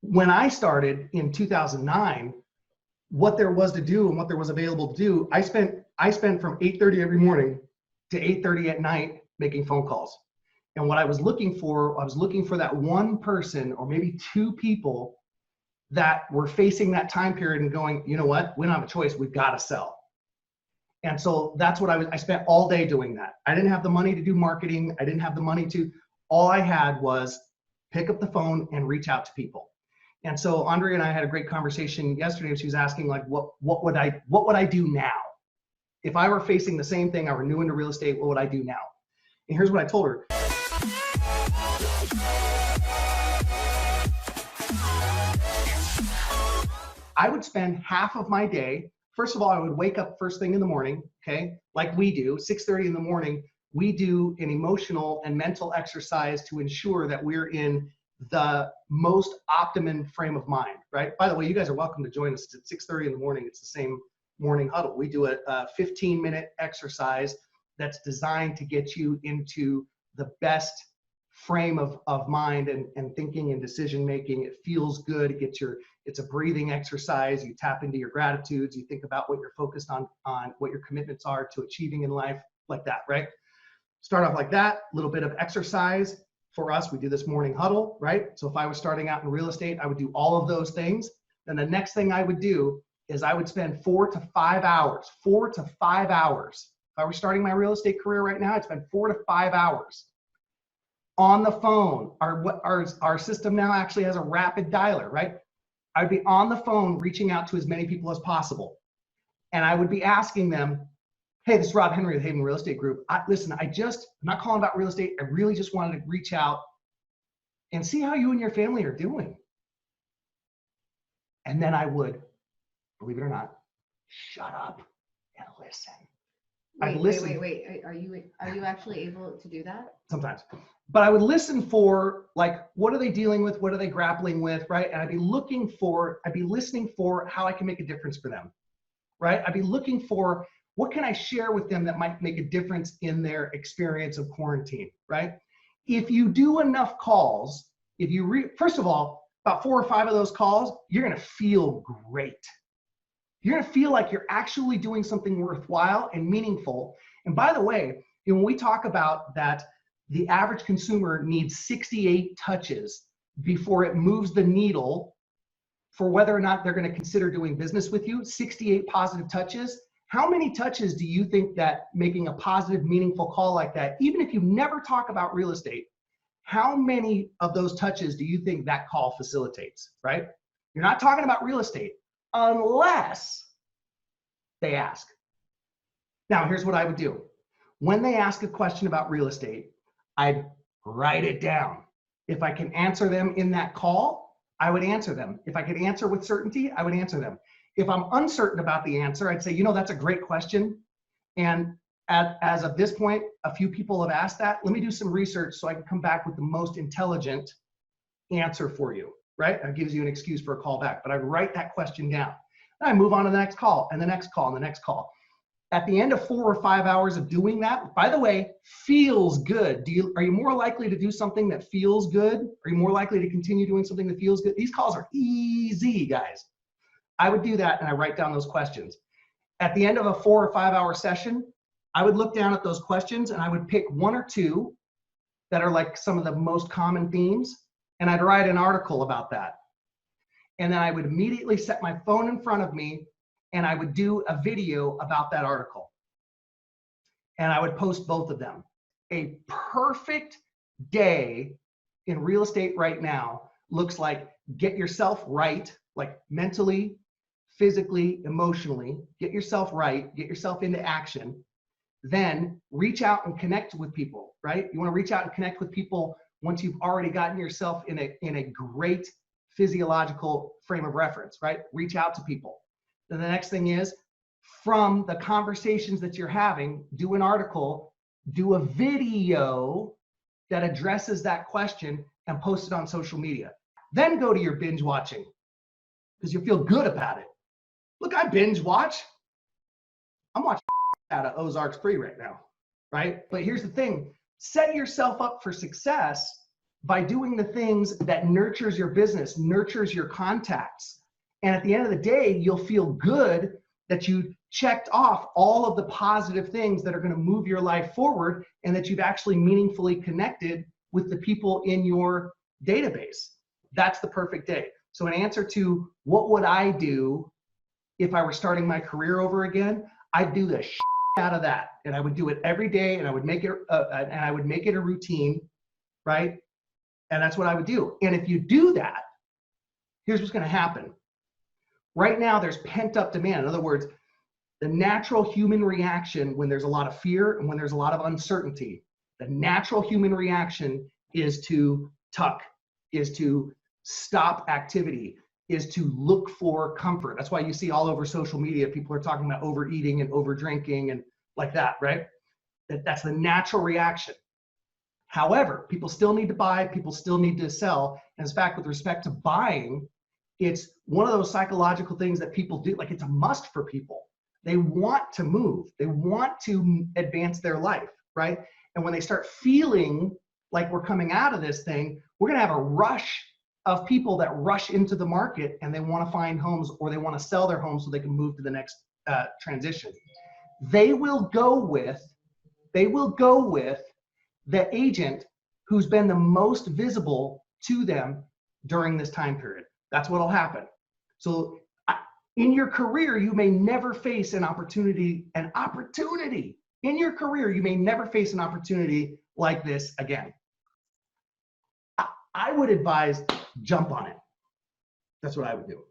when I started in 2009, what there was to do and what there was available to do, I spent from 8:30 every morning to 8:30 at night making phone calls. And what I was looking for that one person or maybe two people that were facing that time period and going, you know what, we don't have a choice, we've got to sell. And so that's what I spent all day doing that. I didn't have the money to do marketing. I didn't have the money to, all I had was pick up the phone and reach out to people. And so Andrea and I had a great conversation yesterday. She was asking like, what would I do now? If I were facing the same thing, I were new into real estate, what would I do now? And here's what I told her. I would spend half of my day. First of all, I would wake up first thing in the morning, okay? Like we do, 6:30 in the morning, we do an emotional and mental exercise to ensure that we're in the most optimum frame of mind, right? By the way, you guys are welcome to join us at 6:30 in the morning. It's the same morning huddle. We do a 15-minute exercise that's designed to get you into the best frame of mind and thinking and decision making. It feels good. It's a breathing exercise. You tap into your gratitudes. You think about what you're focused on what your commitments are to achieving in life, like that, right? Start off like that, a little bit of exercise. For us, we do this morning huddle, right? So if I was starting out in real estate, I would do all of those things. Then the next thing I would do is I would spend 4 to 5 hours. If I were starting my real estate career right now, I'd spend 4 to 5 hours on the phone. Our system now actually has a rapid dialer, right? I'd be on the phone reaching out to as many people as possible. And I would be asking them, hey, this is Rob Henry with Haven Real Estate Group. Listen, I'm not calling about real estate. I really just wanted to reach out and see how you and your family are doing. And then I would, believe it or not, shut up and listen. Wait. Are you actually able to do that? Sometimes. But I would listen for, like, what are they dealing with? What are they grappling with, right? And I'd be listening for how I can make a difference for them, right? I'd be looking for, what can I share with them that might make a difference in their experience of quarantine, right? If you do enough calls, first of all, about 4 or 5 of those calls, you're gonna feel great. You're gonna feel like you're actually doing something worthwhile and meaningful. And by the way, when we talk about that, the average consumer needs 68 touches before it moves the needle for whether or not they're gonna consider doing business with you, 68 positive touches. How many touches do you think that making a positive, meaningful call like that, even if you never talk about real estate, how many of those touches do you think that call facilitates, right? You're not talking about real estate unless they ask. Now, here's what I would do. When they ask a question about real estate, I'd write it down. If I can answer them in that call, I would answer them. If I could answer with certainty, I would answer them. If I'm uncertain about the answer, I'd say, that's a great question. And as of this point, a few people have asked that. Let me do some research so I can come back with the most intelligent answer for you, right? That gives you an excuse for a call back, but I write that question down. Then I move on to the next call and the next call and the next call. At the end of 4 or 5 hours of doing that, by the way, feels good. Are you more likely to do something that feels good? Are you more likely to continue doing something that feels good? These calls are easy, guys. I would do that and I write down those questions. At the end of a 4 or 5 hour session, I would look down at those questions and I would pick 1 or 2 that are like some of the most common themes, and I'd write an article about that. And then I would immediately set my phone in front of me and I would do a video about that article. And I would post both of them. A perfect day in real estate right now looks like get yourself right, like mentally, physically, emotionally, get yourself right, get yourself into action, then reach out and connect with people, right? You wanna reach out and connect with people once you've already gotten yourself in a great physiological frame of reference, right? Reach out to people. Then the next thing is, from the conversations that you're having, do an article, do a video that addresses that question and post it on social media. Then go to your binge watching because you feel good about it. Look, I binge watch. I'm watching out of Ozarks 3 right now, right? But here's the thing, set yourself up for success by doing the things that nurtures your business, nurtures your contacts. And at the end of the day, you'll feel good that you checked off all of the positive things that are going to move your life forward, and that you've actually meaningfully connected with the people in your database. That's the perfect day. So in answer to what would I do if I were starting my career over again, I'd do the shit out of that, and I would do it every day, and I would make it a routine, right? And that's what I would do. And if you do that, here's what's going to happen. Right now, there's pent up demand. In other words, the natural human reaction when there's a lot of fear and when there's a lot of uncertainty, the natural human reaction is to tuck, is to stop activity, is to look for comfort. That's why you see all over social media, people are talking about overeating and over drinking and like that, right? That's the natural reaction. However, people still need to buy, people still need to sell. And in fact, with respect to buying, it's one of those psychological things that people do, like it's a must for people. They want to move, they want to advance their life, right? And when they start feeling like we're coming out of this thing, we're gonna have a rush of people that rush into the market and they wanna find homes, or they wanna sell their homes so they can move to the next transition. They will go with the agent who's been the most visible to them during this time period. That's what'll happen. So in your career, you may never face an opportunity. In your career, you may never face an opportunity like this again. I would advise jump on it. That's what I would do.